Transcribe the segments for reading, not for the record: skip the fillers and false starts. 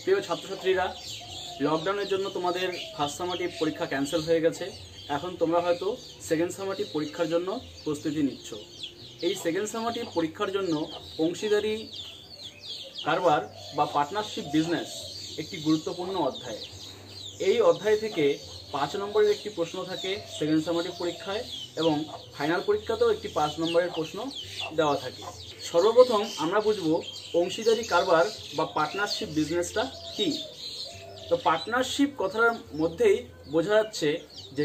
প্রিয় ছাত্রছাত্রীরা, লকডাউনের জন্য তোমাদের ফার্স্ট সামাটিভ পরীক্ষা ক্যান্সেল হয়ে গেছে। এখন তোমরা হয়তো সেকেন্ড সামাটিভ পরীক্ষার জন্য প্রস্তুতি নিচ্ছ। এই সেকেন্ড সামাটিভ পরীক্ষার জন্য অংশীদারি কারবার বা পার্টনারশিপ বিজনেস একটি গুরুত্বপূর্ণ অধ্যায়। এই অধ্যায় থেকে 5 নম্বরের একটি প্রশ্ন থাকে সেকেন্ড সামাটিভ পরীক্ষায়, এবং ফাইনাল পরীক্ষাতেও একটি 5 নম্বরের প্রশ্ন দেওয়া থাকে। সর্বপ্রথম আমরা বুঝব অংশীদারি কারবার বা পার্টনারশিপ বিজনেসটা কী। তো পার্টনারশিপ কথার মধ্যেই বোঝা যাচ্ছে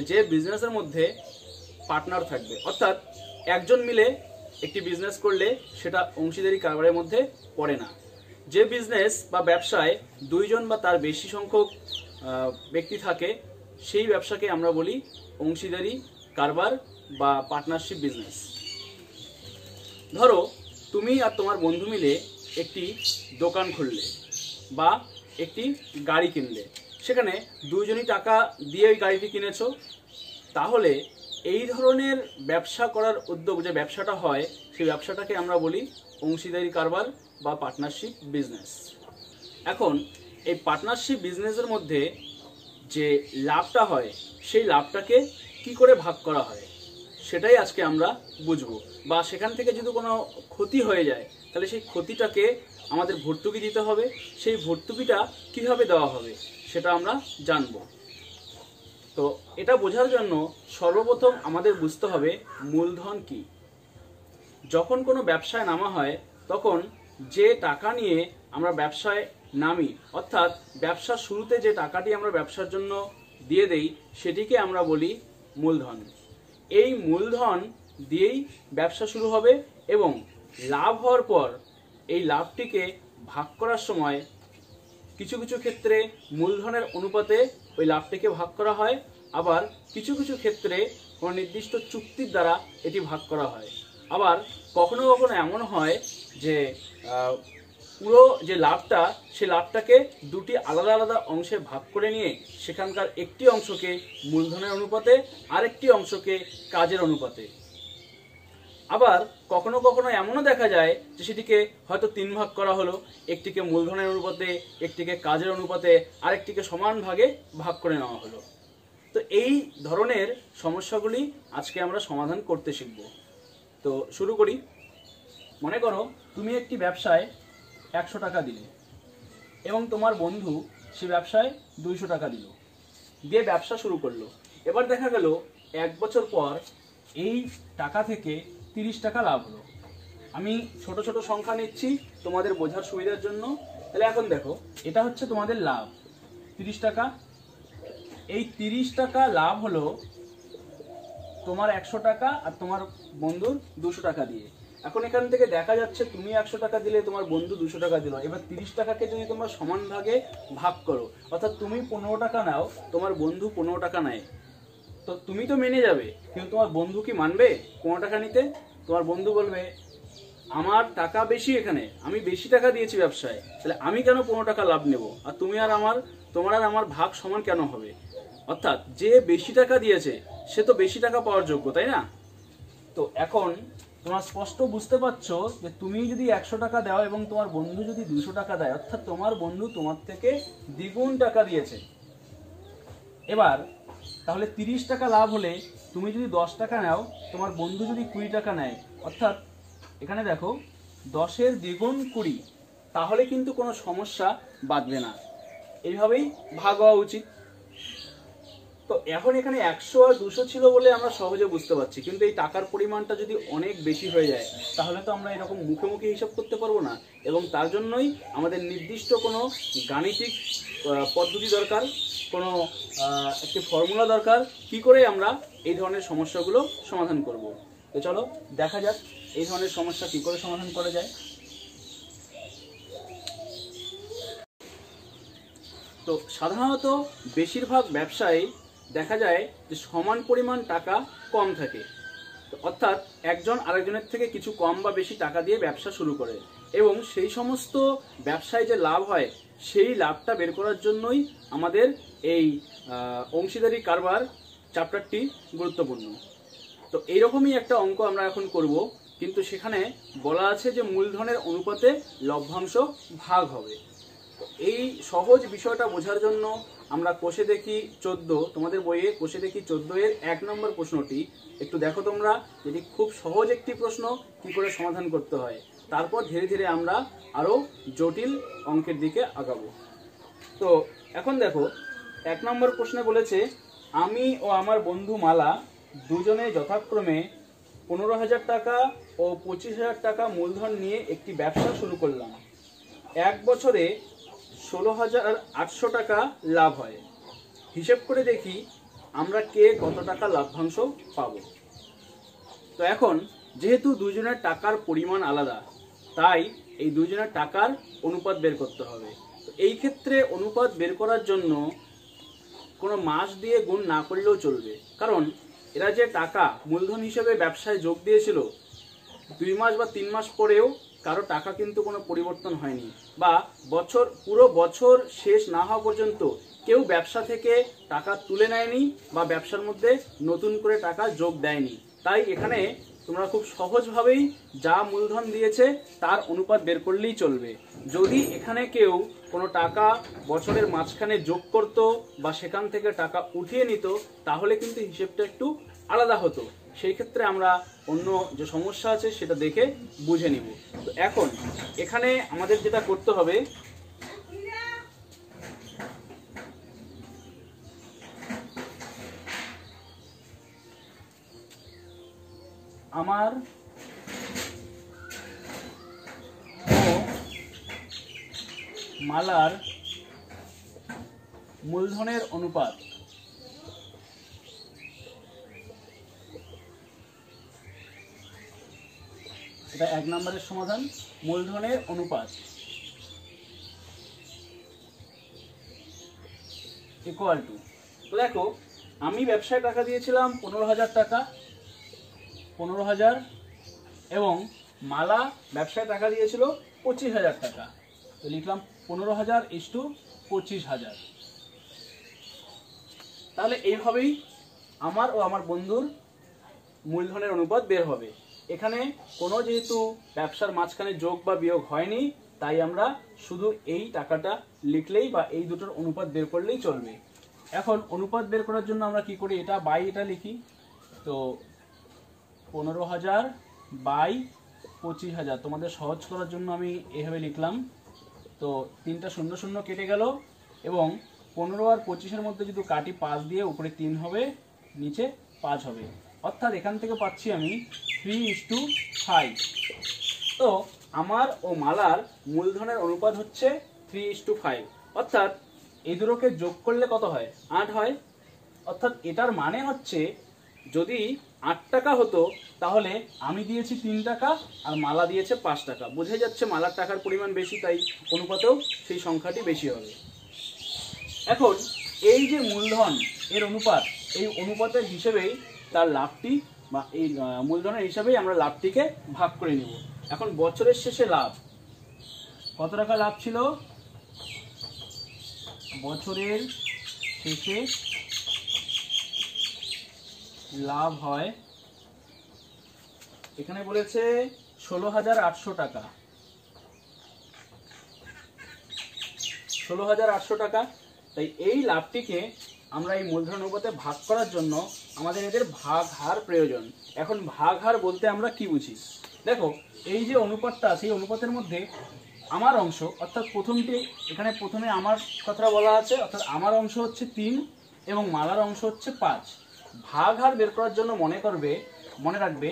যে বিজনেসের মধ্যে পার্টনার থাকবে, অর্থাৎ একজন মিলে একটি বিজনেস করলে সেটা অংশীদারি কারবারের মধ্যে পড়ে না। যে বিজনেস বা ব্যবসায় 2 জন বা তার বেশি সংখ্যক ব্যক্তি থাকে সেই ব্যবসাকে আমরা বলি অংশীদারি কারবার বা পার্টনারশিপ বিজনেস। ধরো তুমি আর তোমার বন্ধু মিলে একটি দোকান খুললে বা একটি গাড়ি কিনলে, সেখানে 2 জনই টাকা দিয়ে ওই গাড়িটি কিনেছো। তাহলে এই ধরনের ব্যবসা করার উদ্যোগ, যে ব্যবসাটা হয় সেই ব্যবসাটাকে আমরা বলি অংশীদারি কারবার বা পার্টনারশিপ বিজনেস। এখন এই পার্টনারশিপ বিজনেসের মধ্যে যে লাভটা হয় সেই লাভটাকে কি করে ভাগ করা হয় সেটাই আজকে আমরা বুঝবো। বা সেখান থেকে যদি কোনো ক্ষতি হয়ে যায় তাহলে সেই ক্ষতিটাকে আমাদের ভর্তুকি দিতে হবে। সেই ভর্তুকিটা কিভাবে দেওয়া হবে সেটা আমরা জানবো। তো এটা বোঝার জন্য সর্বপ্রথম আমাদের বুঝতে হবে মূলধন কি। যখন কোনো ব্যবসায় নামা হয় তখন যে টাকা নিয়ে আমরা ব্যবসায় নামি, অর্থাৎ ব্যবসার শুরুতে যে টাকাটি আমরা ব্যবসার জন্য দিয়ে দেই সেটিকে আমরা বলি মূলধন। এই মূলধন দিয়েই ব্যবসা শুরু হবে এবং লাভ হওয়ার পর এই লাভটিকে ভাগ করার সময় কিছু কিছু ক্ষেত্রে মূলধনের অনুপাতে ওই লাভটিকে ভাগ করা হয়, আবার কিছু কিছু ক্ষেত্রে কোনো নির্দিষ্ট চুক্তির দ্বারা এটি ভাগ করা হয়। আবার কখনো কখনো এমন হয় যে পুরো যে লাভটা সে লাভটাকে 2টি আলাদা আলাদা অংশে ভাগ করে নিয়ে সেখানকার একটি অংশকে মূলধনের অনুপাতে আরেকটি অংশকে কাজের অনুপাতে। আবার কখনো কখনো এমনও দেখা যায় যে সেটিকে হয়তো 3 ভাগ করা হলো, একটিকে মূলধনের অনুপাতে, একটিকে কাজের অনুপাতে, আরেকটিকে সমান ভাগে ভাগ করে নেওয়া হলো। তো এই ধরনের সমস্যাগুলি আজকে আমরা সমাধান করতে শিখব। তো শুরু করি। মনে করো তুমি একটি ব্যবসায় 100 টাকা দিলে এবং তোমার বন্ধু সে ব্যবসায় 200 টাকা দিল, দিয়ে ব্যবসা শুরু করলো। এবার দেখা গেল 1 বছর পর এই টাকা থেকে 30 টাকা লাভ হলো। আমি ছোট ছোট সংখ্যা নিচ্ছি তোমাদের বোঝার সুবিধার জন্য। তাহলে এখন দেখো, এটা হচ্ছে তোমাদের লাভ 30 টাকা। এই 30 টাকা লাভ হলো তোমার 100 টাকা আর তোমার বন্ধুর 200 টাকা দিয়ে। এখন এখান থেকে দেখা যাচ্ছে তুমি 100 টাকা দিলে, তোমার বন্ধু 200 টাকা দিল। এবার 30 টাকাকে যদি তোমরা সমান ভাগে ভাগ করো, অর্থাৎ তুমি 15 টাকা নাও, তোমার বন্ধু 15 টাকা নেয়, তো তুমি তো মেনে যাবে, কিন্তু তোমার বন্ধু কি মানবে 15 টাকা নিতে? তোমার বন্ধু বলবে আমার টাকা বেশি, এখানে আমি বেশি টাকা দিয়েছি ব্যবসায়, তাহলে আমি কেন 15 টাকা লাভ নেব, আর তোমার আর আমার ভাগ সমান কেন হবে? অর্থাৎ যে বেশি টাকা দিয়েছে সে তো বেশি টাকা পাওয়ার যোগ্য, তাই না? তো এখন তোমরা স্পষ্ট বুঝতে পারছো যে তুমি যদি 100 টাকা দাও এবং তোমার বন্ধু যদি 200 টাকা দেয়, অর্থাৎ তোমার বন্ধু তোমার থেকে দ্বিগুণ টাকা দিয়েছে। এবার তাহলে 30 টাকা লাভ হলে তুমি যদি 10 টাকা নাও, তোমার বন্ধু যদি 20 টাকা নেয়, অর্থাৎ এখানে দেখো 10-এর দ্বিগুণ 20, তাহলে কিন্তু কোনো সমস্যা বাঁধবে না। এইভাবেই ভাগ হওয়া উচিত। তো এখন এখানে 100 আর 200 ছিল বলে আমরা সহজে বুঝতে পারছি, কিন্তু এই টাকার পরিমাণটা যদি অনেক বেশি হয়ে যায় তাহলে তো আমরা এরকম মুখে মুখে হিসাব করতে পারবো না, এবং তার জন্যই আমাদের নির্দিষ্ট কোনো গাণিতিক পদ্ধতি দরকার, কোনো একটি ফর্মুলা দরকার, কি করে আমরা এই ধরনের সমস্যাগুলো সমাধান করব। তো চলো দেখা যাক এই ধরনের সমস্যা কি করে সমাধান করা যায়। তো সাধারণত বেশিরভাগ ব্যবসায় দেখা যায় যে সমান পরিমাণ টাকা কম থাকে, অর্থাৎ একজন আরেকজনের থেকে কিছু কম বা বেশি টাকা দিয়ে ব্যবসা শুরু করে, এবং সেই সমস্ত ব্যবসায় যে লাভ হয় সেই লাভটা বের করার জন্যই আমাদের এই অংশীদারি কারবার চ্যাপ্টারটি গুরুত্বপূর্ণ। তো এইরকমই একটা অঙ্ক আমরা এখন করব, কিন্তু সেখানে বলা আছে যে মূলধনের অনুপাতে লভ্যাংশ ভাগ হবে। এই সহজ বিষয়টা বোঝার জন্য আমরা কোষে দেখি 14, তোমাদের বইয়ে কোষে দেখি 14 এর 1 নম্বর প্রশ্নটি একটু দেখো তোমরা, যেটি খুব সহজ একটি প্রশ্ন, কি করে সমাধান করতে হয়। তারপর ধীরে ধীরে আমরা আরো জটিল অঙ্কের দিকে আগাবো। তো এখন দেখো 1 নম্বর প্রশ্নে বলেছে, আমি ও আমার বন্ধু মালা দুজনে যথাক্রমে 15,000 টাকা ও 25,000 টাকা মূলধন নিয়ে একটি ব্যবসা শুরু করলাম। 1 বছরে 16,800 টাকা লাভ হয়। হিসেব করে দেখি আমরা কে কত টাকা লাভ্যাংশ পাবো। তো এখন যেহেতু দুজনের টাকার পরিমাণ আলাদা, তাই এই দুজনের টাকার অনুপাত বের করতে হবে। তো এই ক্ষেত্রে অনুপাত বের করার জন্য কোনো মাস দিয়ে গুণ না করলেও চলবে, কারণ এরা যে টাকা মূলধন হিসেবে ব্যবসায় যোগ দিয়েছিল 2 মাস বা 3 মাস পরেও কারো টাকা কিন্তু কোনো পরিবর্তন হয়নি, বা পুরো বছর শেষ না হওয়া পর্যন্ত কেউ ব্যবসা থেকে টাকা তুলে নেয়নি বা ব্যবসার মধ্যে নতুন করে টাকা যোগ দেয়নি। তাই এখানে তোমরা খুব সহজভাবেই যা মূলধন দিয়েছে তার অনুপাত বের করলেই চলবে। যদি এখানে কেউ কোনো টাকা বছরের মাঝখানে যোগ করত বা সেখান থেকে টাকা উঠিয়ে নিত, তাহলে কিন্তু হিসেবটা একটু আলাদা হতো। সেই ক্ষেত্রে আমরা অন্য যে সমস্যা আছে সেটা দেখে বুঝে নিব। তো এখন এখানে আমাদের যেটা করতে হবে, আমার ও মালার মূলধনের অনুপাত, এটা 1 নম্বরের সমাধান। মূলধনের অনুপাত ইকুয়াল টু, তো দেখো আমি ব্যবসায় টাকা দিয়েছিলাম 15,000 টাকা, 15,000, এবং মালা ব্যবসায় টাকা দিয়েছিল 25,000 টাকা। তো লিখলাম 15,000 = 25,000। তাহলে এইভাবেই আমার ও আমার বন্ধুর মূলধনের অনুপাত বের হবে। এখানে কোনো যেহেতু ব্যবসার মাঝখানে যোগ বা বিয়োগ হয়নি, তাই আমরা শুধু এই টাকাটা লিখলেই বা এই দুটোর অনুপাত বের করলেই চলবে। এখন অনুপাত বের করার জন্য আমরা কি করি, এটা বাই এটা লিখি। তো 15,000 বাই 25,000, তোমাদের সহজ করার জন্য আমি এভাবে লিখলাম। তো 3টা 0 0 কেটে গেল, এবং 15 আর 25-এর মধ্যে যদি কাটি 5 দিয়ে, উপরে 3 হবে, নিচে 5 হবে। অর্থাৎ এখান থেকে পাচ্ছি আমি 3:5। তো আমার ও মালার মূলধনের অনুপাত হচ্ছে 3:5। অর্থাৎ এই দুটোকে যোগ করলে কত হয়, 8 হয়। অর্থাৎ এটার মানে হচ্ছে যদি 8 টাকা হতো, তাহলে আমি দিয়েছি 3 টাকা আর মালা দিয়েছে 5 টাকা। বোঝা যাচ্ছে মালার টাকার পরিমাণ বেশি, তাই অনুপাতেও সেই সংখ্যাটি বেশি হবে। এখন এই যে মূলধন এর অনুপাত, এই অনুপাতের হিসেবেই তার লাভটি বা এই মূলধনের হিসাবেই আমরা লাভটিকে ভাগ করে নিব। এখন বছরের শেষে লাভ কত টাকা লাভ ছিল, বছরের শেষে লাভ হয়, এখানে বলেছে 16,800 টাকা। 16,800 টাকা। তাই এই লাভটিকে আমরা এই মূলধন অনুপাতে ভাগ করার জন্য আমাদের এদের ভাগ হার প্রয়োজন। এখন ভাগ হার বলতে আমরা কি বুঝি, দেখো এই যে অনুপাতটা আছে, এই অনুপাতের মধ্যে আমার অংশ, অর্থাৎ প্রথমটি এখানে প্রথমে আমার কথাটা বলা আছে, অর্থাৎ আমার অংশ হচ্ছে 3 এবং মালার অংশ হচ্ছে 5। ভাগ হার বের করার জন্য মনে রাখবে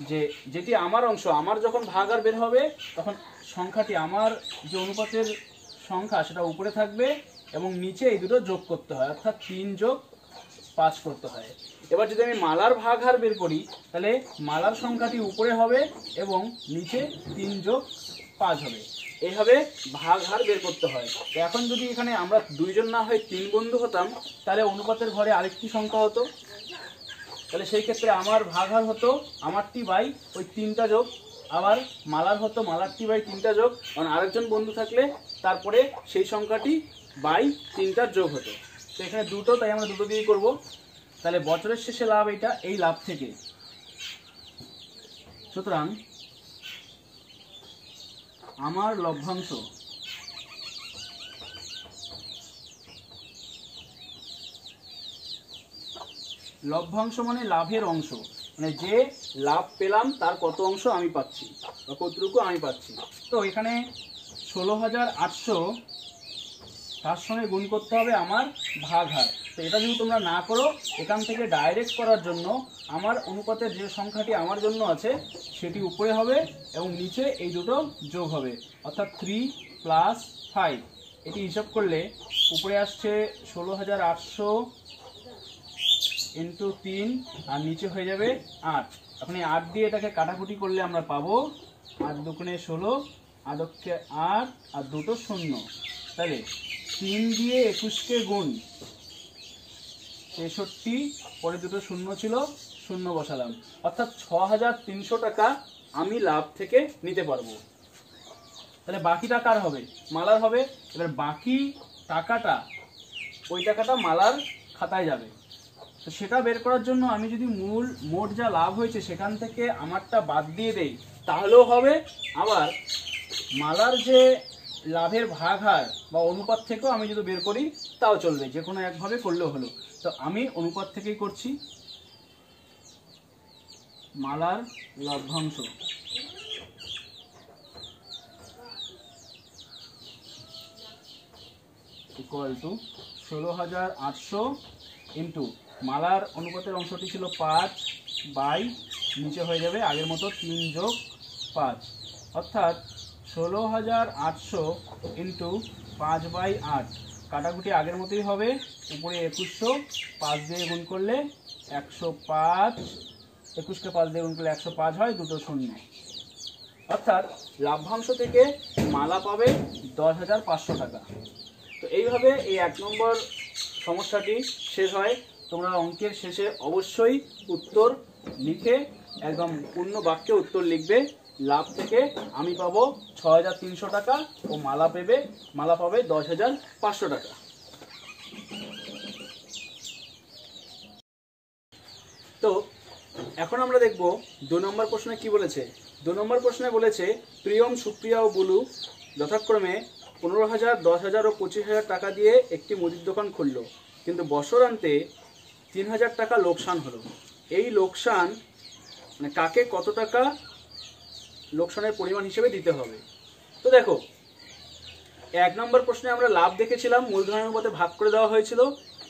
যে যেটি আমার অংশ, আমার যখন ভাগ হার বের হবে তখন সংখ্যাটি, আমার যে অনুপাতের সংখ্যা সেটা উপরে থাকবে এবং নিচে এই দুটো যোগ করতে হয়, অর্থাৎ 3 + 5 করতে হয়। এবার যদি আমি মালার ভাগ হার বের করি, তাহলে মালার সংখ্যাটি উপরে হবে এবং নিচে 3 + 5 হবে। এইভাবে ভাগ হার বের করতে হয়। এখন যদি এখানে আমরা 2 জন না হয় 3 বন্ধু হতাম, তাহলে অনুপাতের ঘরে আরেকটি সংখ্যা হতো। তাহলে সেই ক্ষেত্রে আমার ভাগ হার হতো আমারটি বাই ওই 3টা যোগ, আবার মালার হতো মালারটি বাই 3টা যোগ, কারণ আরেকজন বন্ধু থাকলে তারপরে সেই সংখ্যাটি বাই 3টার যোগ হতো। তো এখানে দুটো, তাই আমরা দুটো দিয়েই করবো। তাহলে বছরের শেষে লাভ এটা, এই লাভ থেকে, সুতরাং আমার লভ্যাংশ লভ্যাংশ মানে লাভের অংশ, মানে যে লাভ পেলাম তার কত অংশ আমি পাচ্ছি বা কতটুকু আমি পাচ্ছি। তো এখানে 16,800 তার সঙ্গে গুণ করতে হবে আমার ভাগ হার। তো এটা যদি তোমরা না করো, এখান থেকে ডাইরেক্ট করার জন্য আমার অনুপাতের যে সংখ্যাটি আমার জন্য আছে সেটি উপরে হবে এবং নিচে এই দুটো যোগ হবে, অর্থাৎ 3 + 5। এটি হিসাব করলে উপরে আসছে 16,800 × 3 আর নিচে হয়ে যাবে 8। এখন এই 8 দিয়ে এটাকে কাটাকুটি করলে আমরা পাবো 8 × 2 = 16, 8 × 8 আর 2 শূন্য। তাহলে 3 দিয়ে 21কে গুণ 63, পরে 2 শূন্য ছিল, শূন্য বসালাম, অর্থাৎ 6,300 টাকা আমি লাভ থেকে নিতে পারবো। তাহলে বাকি টাকা কার হবে? মালার হবে। এবার বাকি টাকাটা, ওই টাকাটা মালার খাতায় যাবে। তো সেটা বের করার জন্য আমি যদি মোট যা লাভ হয়েছে সেখান থেকে আমারটা বাদ দিয়ে দেই তাহলেও হবে, আবার মালার যে লাভের ভাগ হার বা অনুপাত থেকেও আমি যদি বের করি তাও চলবে, যে কোনো একভাবে করলেও হলো। তো আমি অনুপাত থেকেই করছি। মালার লভ্যাংশ = 16,800 ইন্টু মালার অনুপাতের অংশটি ছিল 5 বাই নিচে হয়ে যাবে আগের মতো 3 + 5, অর্থাৎ 16,800 ইন্টু 5/8, কাটাকুটি আগের মতোই হবে, উপরে 2100, 5 দিয়ে গুণ করলে 105, 21কে 5 দিয়ে গুণ করলে 105 হয়, 2 শূন্য, অর্থাৎ লাভ্যাংশ থেকে মালা পাবে 10,500 টাকা। তো এইভাবে এই 1 নম্বর সমস্যাটি শেষ হয়। তোমরা অঙ্কের শেষে অবশ্যই উত্তর লিখে একদম পূর্ণ বাক্যে উত্তর লিখবে। লাভ থেকে আমি পাবো 6,300 টাকা ও মালা পাবে 10,500 টাকা। তো এখন আমরা দেখব 2 নম্বর প্রশ্নে কি বলেছে। 2 নম্বর প্রশ্নে বলেছে প্রিয়ম, সুপ্রিয়া ও বুলু যথাক্রমে 15,000, 10,000 ও 25,000 টাকা দিয়ে একটি মুদির দোকান খুলল, কিন্তু বছরান্তে 3,000 টাকা লোকসান হলো। এই লোকসান মানে কাকে কত টাকা লোকসানের পরিমাণ হিসেবে দিতে হবে। তো দেখো, 1 নম্বর প্রশ্নে আমরা লাভ দেখেছিলাম, মূলধনের অনুপাতে ভাগ করে দেওয়া হয়েছিল।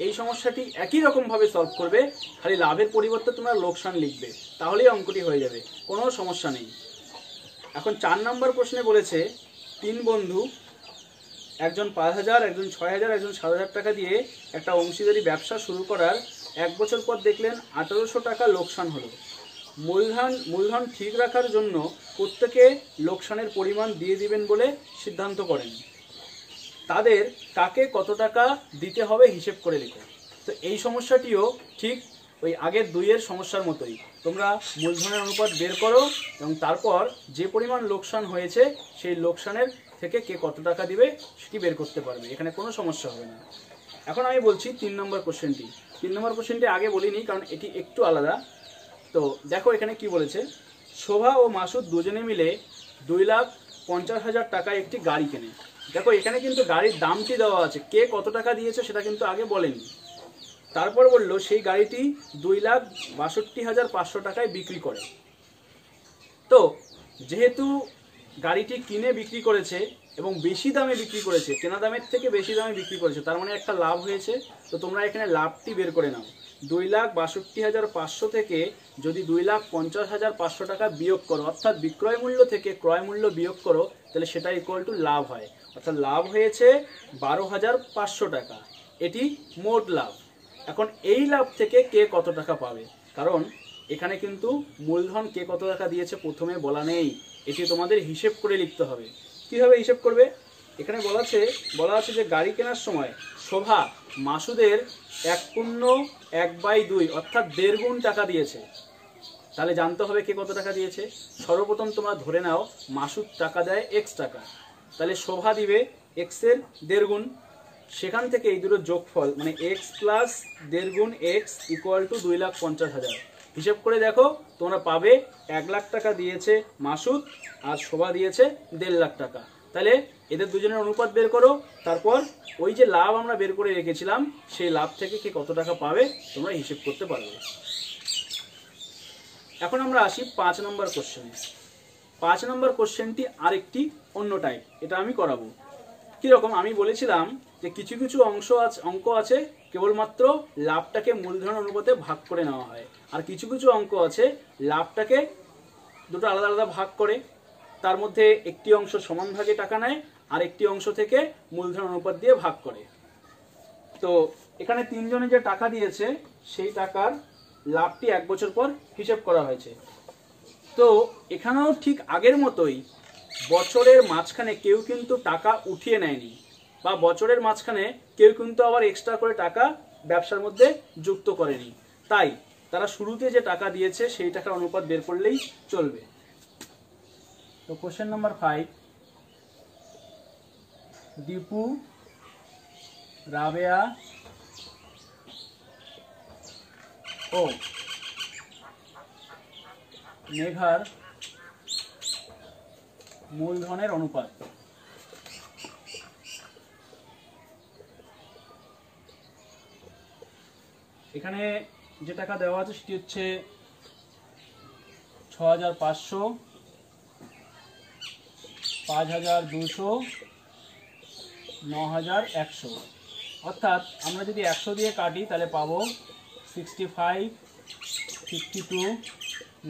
এই সমস্যাটি একই রকম ভাবে সলভ করবে, খালি লাভের পরিবর্তে তোমরা লোকসান লিখবে, তাহলেই অঙ্কটি হয়ে যাবে, কোনো সমস্যা নেই। এখন 4 নম্বর প্রশ্নে বলেছে 3 বন্ধু, একজন 5,000, একজন 6,000, একজন 7,000 টাকা দিয়ে একটা অংশীদারি ব্যবসা শুরু করার 1 বছর পর দেখলেন 1,800 টাকা লোকসান হলো। মূলধন ঠিক রাখার জন্য প্রত্যেকে লোকসানের পরিমাণ দিয়ে দিবেন বলে সিদ্ধান্ত করেন। তাদের কাকে কত টাকা দিতে হবে হিসেব করে লেখো। তো এই সমস্যাটিও ঠিক ওই আগের 2 সমস্যার মতোই, তোমরা মূলধনের অনুপাত বের করো এবং তারপর যে পরিমাণ লোকসান হয়েছে সেই লোকসানের থেকে কে কত টাকা দিবে সেটি বের করতে পারবে, এখানে কোনো সমস্যা হবে না। এখন আমি বলছি 3 নম্বর কোশ্চেনটি। 3 নম্বর কোশ্চেনটি আগে বলিনি কারণ এটি একটু আলাদা। তো দেখো এখানে কি বলেছে, শোভা ও মাসুদ দুজনে মিলে 2,50,000 টাকায় একটি গাড়ি কেনে। দেখো এখানে কিন্তু গাড়ির দামটি দেওয়া আছে, কে কত টাকা দিয়েছে সেটা কিন্তু আগে বলেনি। তারপর বললো সেই গাড়িটি 2,62,500 টাকায় বিক্রি করে। তো যেহেতু গাড়িটি কিনে বিক্রি করেছে এবং বেশি দামে বিক্রি করেছে, কেনা দামের থেকে বেশি দামে বিক্রি করেছে, তার মানে একটা লাভ হয়েছে। তো তোমরা এখানে লাভটি বের করে নাও। 2,62,500 থেকে যদি 2,50,500 টাকা বিয়োগ করো, অর্থাৎ বিক্রয় মূল্য থেকে ক্রয় মূল্য বিয়োগ করো, তাহলে সেটা ইকুয়াল টু লাভ হয়। অর্থাৎ লাভ হয়েছে 12,500 টাকা, এটি মোট লাভ। এখন এই লাভ থেকে কে কত টাকা পাবে, কারণ এখানে কিন্তু মূলধন কে কত টাকা দিয়েছে প্রথমে বলা নেই, এটি তোমাদের হিসেব করে লিখতে হবে। কিভাবে হিসেব করবে, এখানে বলা আছে যে গাড়ি কেনার সময় শোভা মাসুদের 1/2 অর্থাৎ 1.5 গুণ টাকা দিয়েছে। তাহলে জানতে হবে কে কত টাকা দিয়েছে। সর্বপ্রথম তোমরা ধরে নাও মাসুদ টাকা দেয় x টাকা, তাহলে শোভা দিবে x এর 1.5 গুণ। সেখান থেকে এই দুটো যোগফল মানে x + 1.5 গুণ x = 2,50,000। হিসেব করে দেখো তোমরা পাবে 1 লাখ টাকা দিয়েছে মাসুদ আর শোভা দিয়েছে 1.5 লাখ টাকা। তাহলে এদের দুজনের অনুপাত বের করো, তারপর ওই যে লাভ আমরা বের করে রেখেছিলাম সেই লাভ থেকে কে কত টাকা পাবে তোমরা হিসেব করতে পারবে। এখন আমরা আসি 5 নম্বর কোশ্চেনে। 5 নম্বর কোশ্চেনটি আরেকটি অন্য টাইপ, এটা আমি করাবো। কিরকম, আমি বলেছিলাম যে কিছু কিছু অঙ্ক আছে কেবলমাত্র লাভটাকে মূলধন অনুপাতে ভাগ করে নেওয়া হয়, আর কিছু কিছু অঙ্ক আছে লাভটাকে দুটো আলাদা আলাদা ভাগ করে, তার মধ্যে একটি অংশ সমান ভাগে টাকা নেয় আর একটি অংশ থেকে মূলধন অনুপাত দিয়ে ভাগ করে। তো এখানে তিনজনে যে টাকা দিয়েছে সেই টাকার লাভটি 1 বছর পর হিসেব করা হয়েছে। তো এখানেও ঠিক আগের মতোই বছরের মাঝখানে কেউ কিন্তু টাকা উঠিয়ে নেয়নি, বা বছরের মাঝখানে কেউ কিন্তু আবার এক্সট্রা করে টাকা ব্যবসার মধ্যে যুক্ত করেনি। তাই তারা শুরুতে যে টাকা দিয়েছে সেই টাকার অনুপাত বের করলেই চলবে। তো কোশ্চেন নাম্বার 5, দীপু, রাবেয়া ও মেঘার মূলধনের অনুপাত। এখানে যে টাকা দেওয়া আছে সেটি হচ্ছে 6500, 5200, 9100। অর্থাৎ আমরা যদি 100 দিয়ে কাটি তাহলে পাবো 65, 52,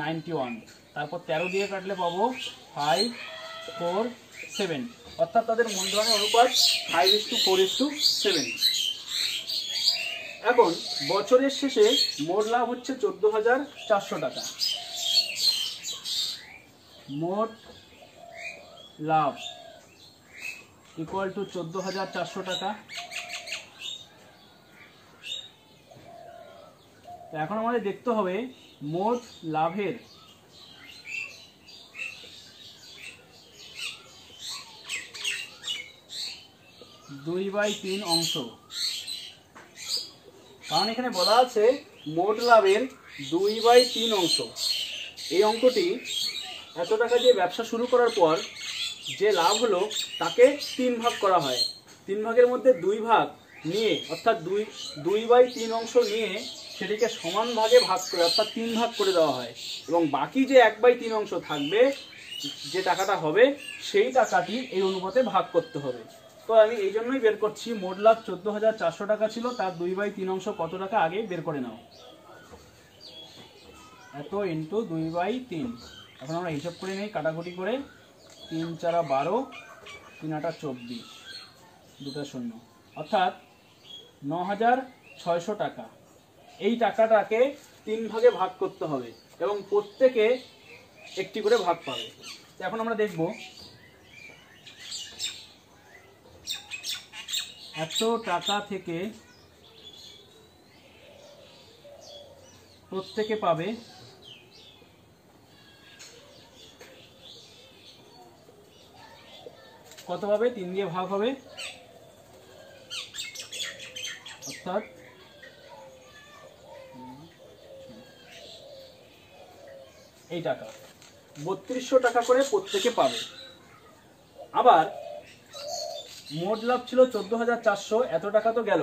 91। তারপর 13 দিয়ে কাটলে পাবো 5, 4, 7। অর্থাৎ তাদের মূলধনের অনুপাত 5:4:7। এখন বছরের শেষে মোট লাভ হচ্ছে 14,400 টাকা। মোট লাভ ইকুয়াল টু 14,400 টাকা। এখন আমাদের দেখতে হবে মোট লাভের দুই বাই 3 অংশ, কারণ এখানে বলা আছে মোট লাভের 2/3 অংশ। এই অঙ্কটি এত টাকা দিয়ে ব্যবসা শুরু করার পর যে লাভ হলো তাকে 3 ভাগ করা হয়। 3 ভাগের মধ্যে 2 ভাগ নিয়ে, অর্থাৎ 2/3 অংশ নিয়ে সেটিকে সমান ভাগে ভাগ করে, অর্থাৎ 3 ভাগ করে দেওয়া হয়, এবং বাকি যে 1/3 অংশ থাকবে, যে টাকাটা হবে সেই টাকাটি এই অনুপাতে ভাগ করতে হবে। তো আমি এই জন্যই বের করছি, মোট লাভ 14,400 টাকা ছিল, তার 2/3 অংশ কত টাকা আগে বের করে নাও। এত ইন্টু 2/3। এখন আমরা হিসাব করে নিই কাটাকুটি করে। 3 4 12, 3 8 24, 2 0, অর্থাৎ 9,600 টাকা। এই টাকাটাকে 3 ভাগে ভাগ করতে হবে এবং প্রত্যেকে একটি করে ভাগ পাবে। এখন আমরা দেখব এত টাকা থেকে প্রত্যেকে পাবে কত পাবে, 3 দিয়ে ভাগ হবে, অর্থাৎ এই টাকা 3200 টাকা করে প্রত্যেকে পাবে। আবার মোট লাভ ছিল 14,400, এত টাকা তো গেল,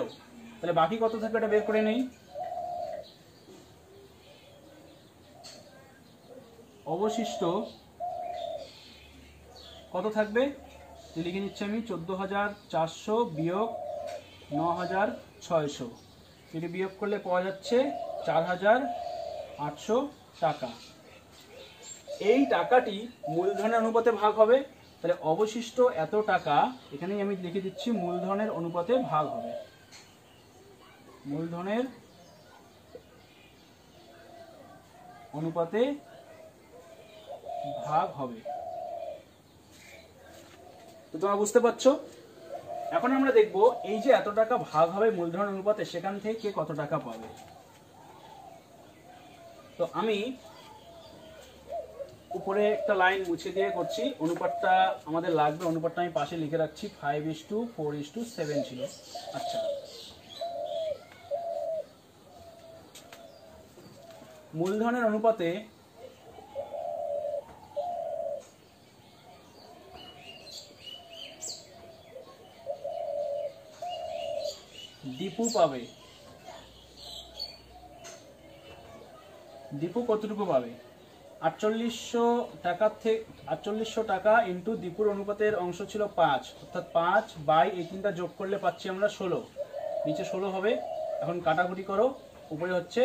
তাহলে বাকি কত থাকবে এটা বের করে নেই। অবশিষ্ট কত থাকবে লিখে নিচ্ছি আমি, 14,400 বিয়োগ 9,600, এটি বিয়োগ করলে পাওয়া যাচ্ছে 4,800 টাকা। এই টাকাটি মূলধনের অনুপাতে ভাগ হবে, তাহলে অবশিষ্ট এত টাকা এখানেই আমি লিখে দিচ্ছি মূলধনের অনুপাতে ভাগ হবে, মূলধনের অনুপাতে ভাগ হবে। তো তোমরা বুঝতে পারছো। এখন আমরা দেখব এই যে এত টাকা ভাগ হবে মূলধন অনুপাতে, সেখান থেকে কে কত টাকা পাবে। তো আমি উপরে একটা লাইন মুছে দিয়ে করছি, অনুপাতটা আমাদের লাগবে, অনুপাতটা আমি পাশে লিখে রাখছি, 5:4:7 ছিল। আচ্ছা, মূলধনের অনুপাতে দীপু পাবে। দীপু কতটুকু পাবে? 4800 টাকার থেকে 4800 টাকা ইন্টু দীপুর অনুপাতের অংশ ছিল 5, অর্থাৎ 5 বাই এই তিনটা যোগ করলে পাচ্ছি আমরা 16, নিচে 16 হবে। এখন কাটাকুটি করো, উপরে হচ্ছে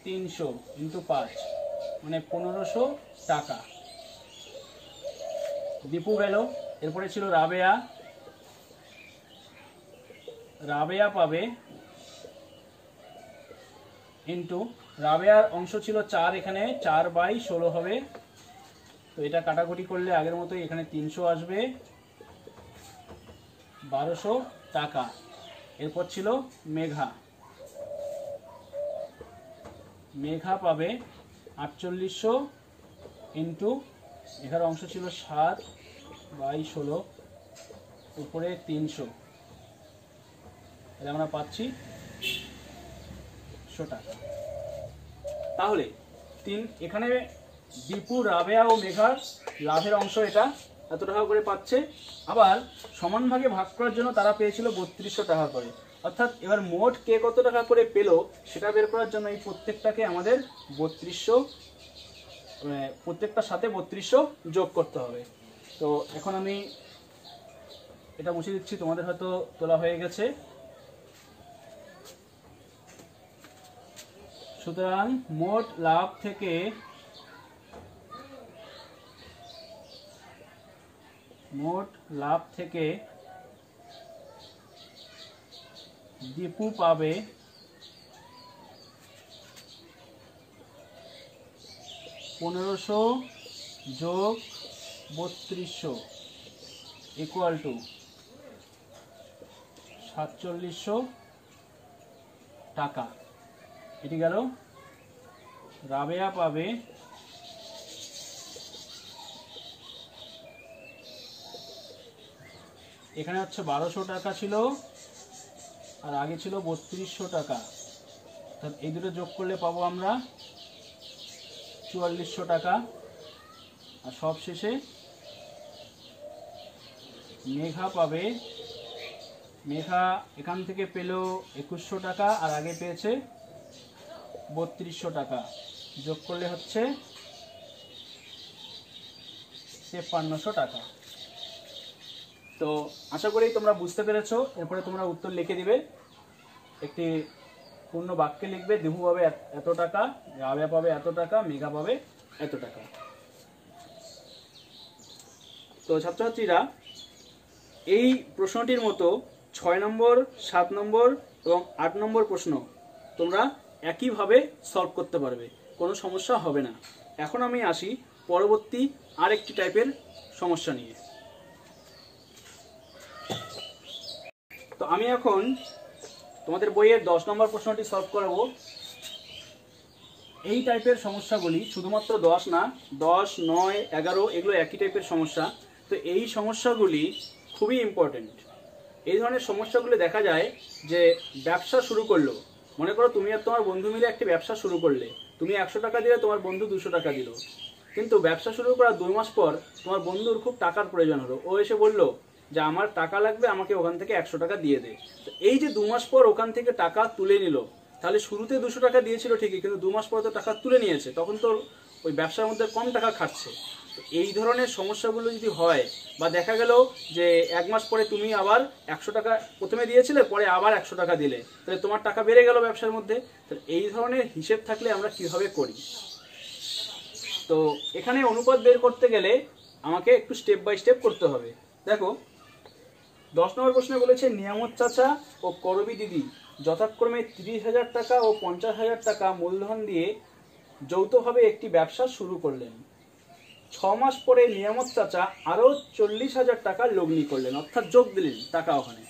300 ইন্টু 5 মানে 1500 টাকা দীপু গেল। এরপরে ছিল রাবেয়া। রাবেয়া পাবে ইন্টু রাবেয়ার অংশ ছিল 4, এখানে 4 বাই 16 হবে। তো এটা কাটাকুটি করলে আগের মতোই এখানে 300 আসবে, 1200 টাকা। এরপর ছিল মেঘা। মেঘা পাবে 4800 ইন্টু এখানে অংশ ছিল 7 বাই 16 উপরে 300, এটা আমরা পাচ্ছি 100 টাকা। তাহলে এখানে দীপু, রাবেয়া ও মেঘার লাভের অংশ এটা এত টাকা করে পাচ্ছে। আবার সমান ভাগে ভাগ করার জন্য তারা পেয়েছিল 3200 টাকা করে। অর্থাৎ এবার মোট কে কত টাকা করে পেলো সেটা বের করার জন্য এই প্রত্যেকটাকে আমাদের 3200, প্রত্যেকটার সাথে 3200 যোগ করতে হবে। তো এখন আমি এটা মুছে দিচ্ছি, তোমাদের হয়তো তোলা হয়ে গেছে। সুতরাং মোট লাভ থেকে দীপু পাবে 1500 যোগ 3200 ইকুয়াল টু 4700 টাকা। এটি গেল। রাবেয়া পাবে এখানে হচ্ছে 1200 টাকা ছিল আর আগে ছিল 3200 টাকা, অর্থাৎ এই দুটো যোগ করলে পাবো আমরা 4400 টাকা। আর সব শেষে মেঘা পাবে, মেঘা এখান থেকে পেল 2100 টাকা আর আগে পেয়েছে 3200 টাকা, যোগ করলে হচ্ছে 5300 টাকা। তো আশা করি তোমরা বুঝতে পেরেছো। এরপরে তোমরা উত্তর লিখে দিবে, একটি পূর্ণ বাক্যে লিখবে দীপু পাবে এত টাকা, রাবেয়া পাবে এত টাকা, মেঘা পাবে এত টাকা। তো ছাত্রছাত্রীরা এই প্রশ্নটির মতো 6 নম্বর, 7 নম্বর এবং 8 নম্বর প্রশ্ন তোমরা একইভাবে সলভ করতে পারবে, কোনো সমস্যা হবে না। এখন আমি আসি পরবর্তী আরেকটি টাইপের সমস্যা নিয়ে। তো আমি এখন তোমাদের বইয়ের 10 নম্বর প্রশ্নটি সলভ করাবো। এই টাইপের সমস্যাগুলি শুধুমাত্র 10 না, 10, 9, 11 এগুলো একই টাইপের সমস্যা। তো এই সমস্যাগুলি খুবই ইম্পর্টেন্ট। এই ধরনের সমস্যাগুলি দেখা যায় যে ব্যবসা শুরু করলো, মনে করো তুমি আর তোমার বন্ধু মিলে একটি ব্যবসা শুরু করলে, তুমি 100 টাকা দিলে, তোমার বন্ধু 200 টাকা দিল। কিন্তু ব্যবসা শুরু করার 2 মাস পর তোমার বন্ধুর খুব টাকার প্রয়োজন হলো, ও এসে বলল যে আমার টাকা লাগবে, আমাকে ওখান থেকে 100 টাকা দিয়ে দে। তো এই যে 2 মাস পর ওখান থেকে টাকা তুলে নিল, তাহলে শুরুতে 200 টাকা দিয়েছিল ঠিকই, কিন্তু 2 মাস পর তো টাকা তুলে নিয়েছে, তখন তো ওই ব্যবসার মধ্যে কম টাকা খাটছে। তো এই ধরনের সমস্যাগুলো যদি হয়, বা দেখা গেল যে 1 মাস পরে তুমি আবার 100 টাকা প্রথমে দিয়েছিলে, পরে আবার 100 টাকা দিলে, তাহলে তোমার টাকা বেড়ে গেল ব্যবসার মধ্যে। তাহলে এই ধরনের হিসেব থাকলে আমরা কিভাবে করি? তো এখানে অনুপাত বের করতে গেলে আমাকে একটু স্টেপ বাই স্টেপ করতে হবে। দেখো 10 নম্বর প্রশ্নে বলেছে নিয়ামত চাচা ও করবি দিদি যথাক্রমে 30,000 টাকা ও 50,000 টাকা মূলধন দিয়ে যৌথভাবে একটি ব্যবসা শুরু করলেন। 6 মাস পরে নিয়ামত চাচা আরো 40,000 টাকা লগ্নি করলেন, অর্থাৎ যোগ দিলেন টাকা ওখানে।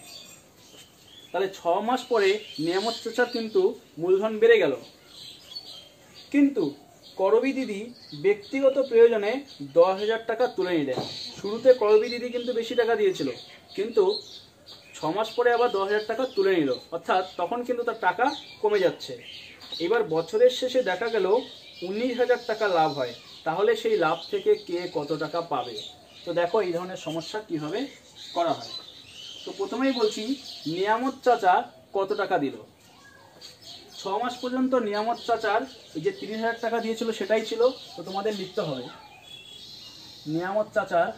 তাহলে 6 মাস পরে নিয়ামত চাচার কিন্তু মূলধন বেড়ে গেল, কিন্তু করবি দিদি ব্যক্তিগত প্রয়োজনে 10,000 টাকা তুলে নিলেন। শুরুতে করবি দিদি কিন্তু বেশি টাকা দিয়েছিল, কিন্তু 6 মাস পরে আবার 10,000 টাকা তুলে নিল, অর্থাৎ তখন কিন্তু তার টাকা কমে যাচ্ছে। এবার বছরের শেষে দেখা গেল 19,000 টাকা লাভ হয়, তাহলে সেই লাভ থেকে কে কত টাকা পাবে? তো দেখো এই ধরনের সমস্যা কিভাবে করা হয়। তো প্রথমেই বলছি নিয়ামত চাচা কত টাকা দিল। 6 মাস পর্যন্ত নিয়ামত চাচার এই যে 30,000 টাকা দিয়েছিল সেটাই ছিল, তো তোমাদের লিখতে হবে নিয়ামত চাচার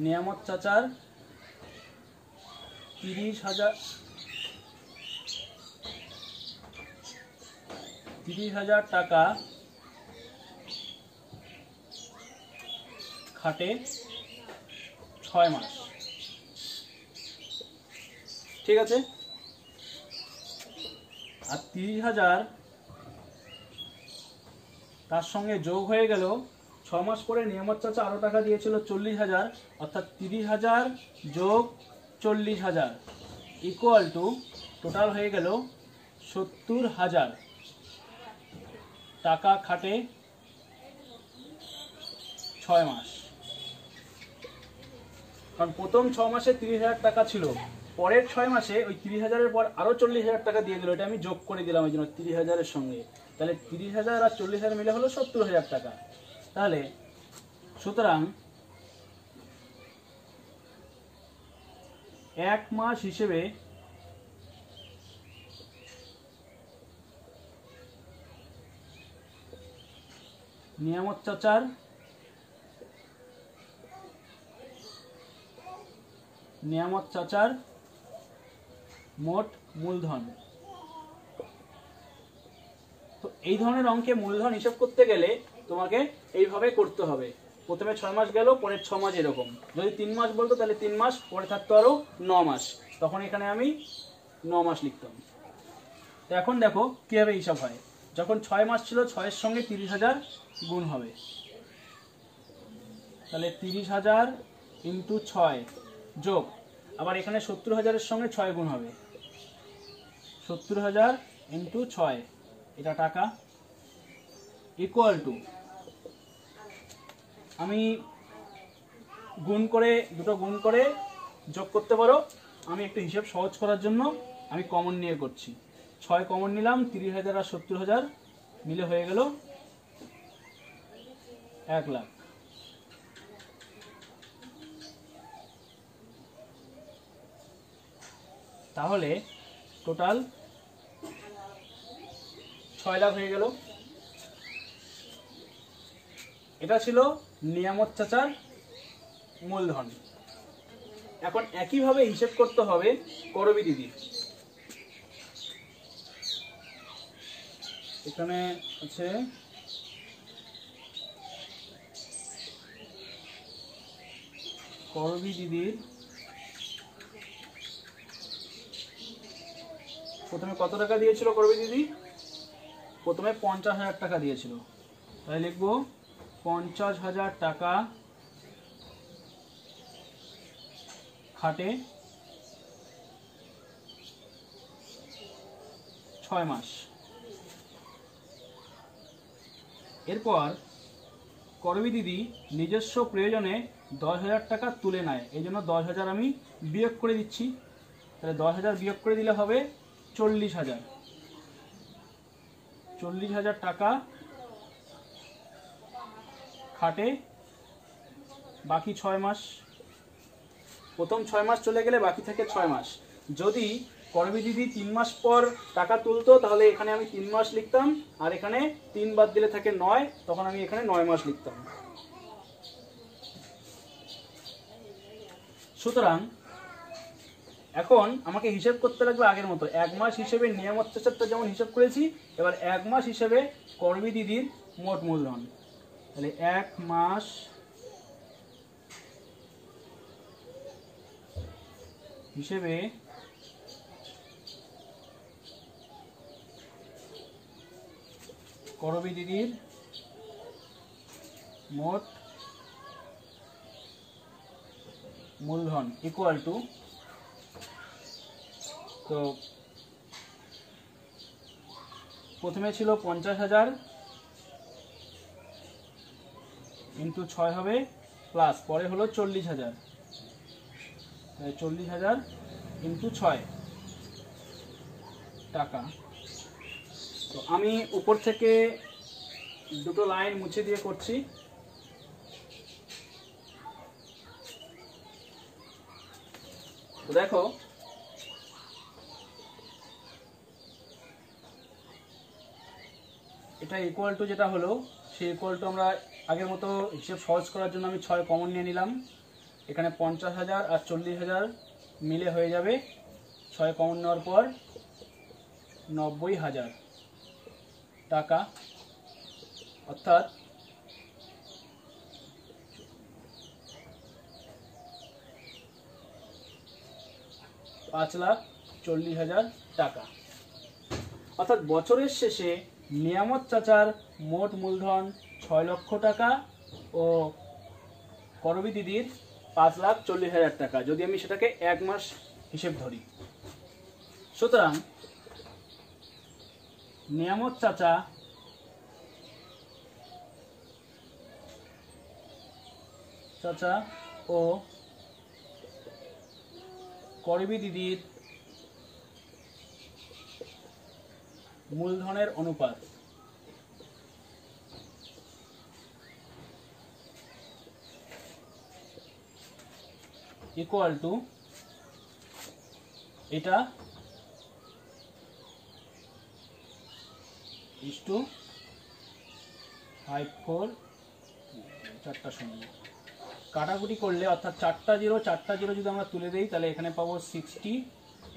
নিয়ামত চাচার 30,000 টাকা খাটে 6 মাস। ঠিক আছে, আর 30,000 তার সঙ্গে যোগ হয়ে গেল 6 মাস পরে নিয়ামত চাচা আরো টাকা দিয়েছিল 40,000, অর্থাৎ 30,000 যোগ 40,000 ইকুয়াল টু টোটাল হয়ে গেল 70,000 টাকা খাটে 6 মাস। কারণ প্রথম 6 মাসে 30,000 টাকা ছিল, পরের 6 মাসে ওই 30,000-এর পর আরো 40,000 টাকা দিয়ে দিল, এটা আমি যোগ করে দিলাম এই জন্য 30,000-এর সঙ্গে, তাহলে 30,000 আর 40,000 মিলে হলো 70,000 টাকা। তাহলে সুতরাং 1 মাস হিসেবে নিয়ামত চাচার মোট মূলধন। তো এই ধরনের অঙ্কে মূলধন হিসাব করতে গেলে তোমাকে এইভাবে করতে হবে। প্রথমে 6 মাস গেল, পরের 6 মাস এরকম। যদি 3 মাস বলতো তাহলে 3 মাস, পরে থাকতো আরো 9 মাস, তখন এখানে আমি 9 মাস লিখতাম। তো এখন দেখো কিভাবে হিসাব হয়। যখন 6 মাস ছিল 6-এর সঙ্গে 30,000 গুণ হবে, তাহলে 30,000 ইন্টু 6 যোগ আবার এখানে 70,000-এর সঙ্গে 6 গুণ হবে, 70,000 ইন্টু 6 এটা টাকা ইকুয়াল টু, আমি গুণ করে দুটো গুণ করে যোগ করতে পারো, আমি একটু হিসাব সহজ করার জন্য আমি কমন নিয়ে করছি। 6 কমন নিলাম, 30,000 আর 70,000 মিলে হয়ে গেল 1 লাখ। তাহলে টোটাল 6 লাখ হয়ে গেল। এটা ছিল নিয়ামত চাচার মূলধন। এখন একইভাবে হিসেব করতে হবে করবী দিদির। এখানে আছে করবী দিদির প্রথমে কত টাকা দিয়েছিল করবী দিদি? প্রথমে 50,000 টাকা দিয়েছিল, তাই লিখবো 50,000 টাকা খাটে 6 মাস। এরপর করবী দিদি নিজস্ব প্রয়োজনে 10,000 টাকা তুলে নেয়, এই জন্য 10,000 আমি বিয়োগ করে দিচ্ছি। তাহলে 10,000 বিয়োগ করে দিলে হবে 40,000। 40,000 টাকা খাটে বাকি 6 মাস। প্রথম 6 মাস চলে গেলে বাকি থাকে 6 মাস। যদি করবী দিদি 3 মাস পর টাকা তুলতো তাহলে এখানে আমি 3 মাস লিখতাম, আর এখানে 3 বাদ দিলে থাকে 9, তখন আমি এখানে 9 মাস লিখতাম। সুতরাং এখন আমাকে হিসেব করতে লাগবে আগের মতো। 1 মাস হিসেবে নিয়ামত চাচারটা যেমন হিসাব করেছি, এবার 1 মাস হিসেবে করবী দিদির মোট মূলধন। তাহলে 1 মাস হিসেবে করবী দিদির মোট মূলধন ইকুয়াল টু, তো প্রথমে ছিল 50,000 ইন্টু 6 হবে প্লাস, পরে হলো 40,000, 40,000 ইন্টু 6 টাকা। তো আমি উপর থেকে দুটো লাইন মুছে দিয়ে করছি। তো দেখো এটা ইকুয়াল টু যেটা হলো সেই ইকুয়াল টু আমরা আগের মতো হিসেব সহজ করার জন্য আমি 6 কমন নিয়ে নিলাম। এখানে 50,000 আর 40,000 মিলে হয়ে যাবে 6 কমন নেওয়ার পর 90,000 টাকা, অর্থাৎ 5,40,000 টাকা। অর্থাৎ বছরের শেষে নিয়ামত চাচার মোট মূলধন 6 লক্ষ টাকা ও করবী দিদির 5,40,000 টাকা, যদি আমি সেটাকে 1 মাস হিসেব ধরি। সুতরাং নিয়ামত চাচা ও করবী দিদির মূলধনের অনুপাত ইকুয়াল টু এটা ইস টু 5,4 4টা শূন্য কাটাকুটি করলে, অর্থাৎ 4টা জিরো যদি আমরা তুলে দেই তাহলে এখানে পাবো 60,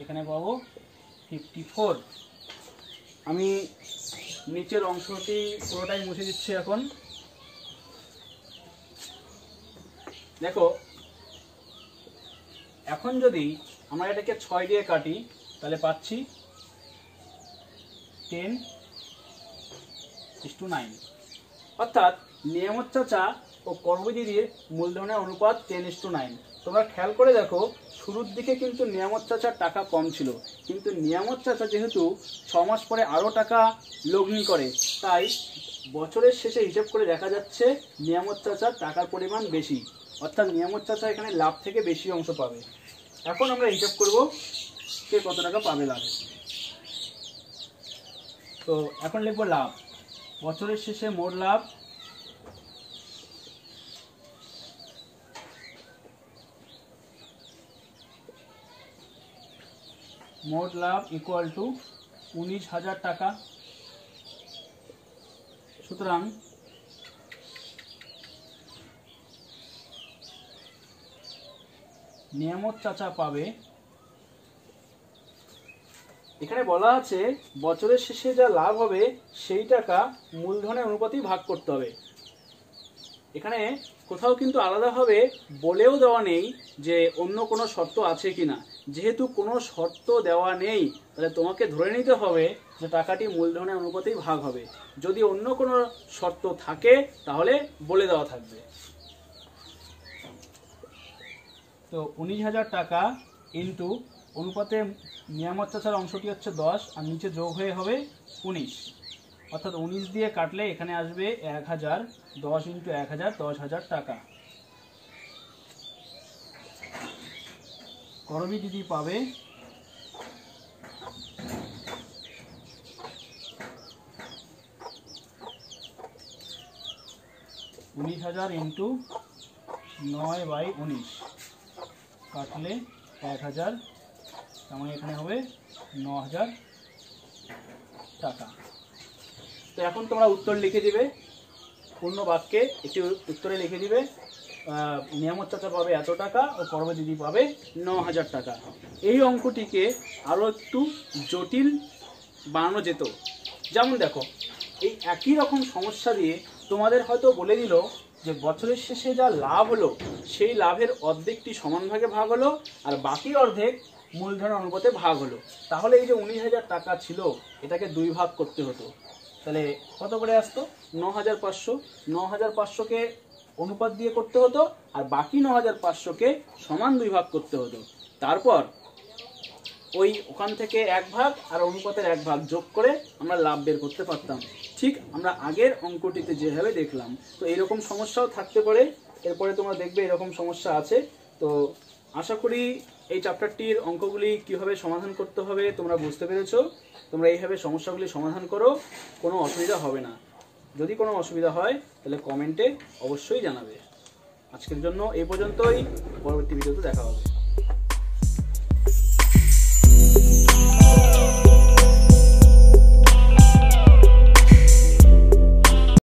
এখানে পাবো 54। আমি নিচের অংশটি পুরোটাই মুছে দিচ্ছি। এখন দেখো, এখন যদি আমরা এটাকে 6 দিয়ে কাটি তাহলে পাচ্ছি 10:9, অর্থাৎ নিয়ামত চাচা ও করবী দিদির মূলধনের অনুপাত 10:9। তোমরা খেয়াল করে দেখো, শুরুর দিকে কিন্তু নিয়ামত চাচার টাকা কম ছিল, কিন্তু নিয়ামত চাচা যেহেতু 6 মাস পরে আরও টাকা লগ্নি করে, তাই বছরের শেষে হিসেব করে দেখা যাচ্ছে নিয়ামত চাচার টাকার পরিমাণ বেশি, অর্থাৎ নিয়ামত চাচা এখানে লাভ থেকে বেশি অংশ পাবে। এখন আমরা হিসাব করব কে কত টাকা পাবে লাভে। তো এখন লিখবো লাভ। বছরের শেষে মোট লাভ ইকুয়াল টু 19,000 টাকা। সুতরাং নিয়ামত চাচা পাবে, এখানে বলা আছে বছরের শেষে যা লাভ হবে সেই টাকা মূলধনের অনুপাতেই ভাগ করতে হবে। এখানে কোথাও কিন্তু আলাদাভাবে বলেও দেওয়া নেই যে অন্য কোনো শর্ত আছে কিনা। যেহেতু কোনো শর্ত দেওয়া নেই তাহলে তোমাকে ধরে নিতে হবে যে টাকাটি মূলধনের অনুপাতেই ভাগ হবে। যদি অন্য কোনো শর্ত থাকে তাহলে বলে দেওয়া থাকবে। তো 19,000 টাকা ইন্টু অনুপাতে নিয়ামত চাচার অংশটি হচ্ছে 10 আর নিচে যোগ হয়ে হবে 19, অর্থাৎ 19 দিয়ে কাটলে এখানে আসবে 1000, 10 ইন্টু 1000 10,000 টাকা। করবী দিদি পাবে 19,000 ইন্টু 9/19 কাটলে 1000, মানে এখানে হবে 9,000 টাকা। তো এখন তোমরা উত্তর লিখে দিবে, পূর্ণ বাক্যে একটি উত্তরে লিখে দিবে নিয়ামত চাচা পাবে এত টাকা ও করবী দিদি পাবে 9,000 টাকা। এই অঙ্কটিকে আরও একটু জটিল বানানো যেত। যেমন দেখো, এই একই রকম সমস্যা দিয়ে তোমাদের হয়তো বলে দিল যে বছরের শেষে যা লাভ হলো সেই লাভের অর্ধেকটি সমান ভাগে ভাগ হলো আর বাকি অর্ধেক মূলধন অনুপাতে ভাগ হলো। তাহলে এই যে 19,000 টাকা ছিল এটাকে 2 ভাগ করতে হতো, তাহলে কত করে আসতো? 9,500। 9,500কে অনুপাত দিয়ে করতে হতো আর বাকি 9,500কে সমান 2 ভাগ করতে হতো। তারপর ওখান থেকে 1 ভাগ আর অনুপাতের 1 ভাগ যোগ করে আমরা লাভ বের করতে পারতাম। ঠিক আমরা আগের অঙ্কটিতে যেভাবে দেখলাম। তো এরকম সমস্যাও থাকতে পারে, এরপরে তোমরা দেখবে এরকম সমস্যা আছে। তো আশা করি এই চ্যাপ্টারটির অঙ্কগুলি কিভাবে সমাধান করতে হবে তোমরা বুঝতে পেরেছো। তোমরা এইভাবে সমস্যাগুলি সমাধান করো, কোনো অসুবিধা হবে না। যদি কোনো অসুবিধা হয় তাহলে কমেন্টে অবশ্যই জানাবে। আজকের জন্য এই পর্যন্তই, পরবর্তী ভিডিওতে দেখা হবে।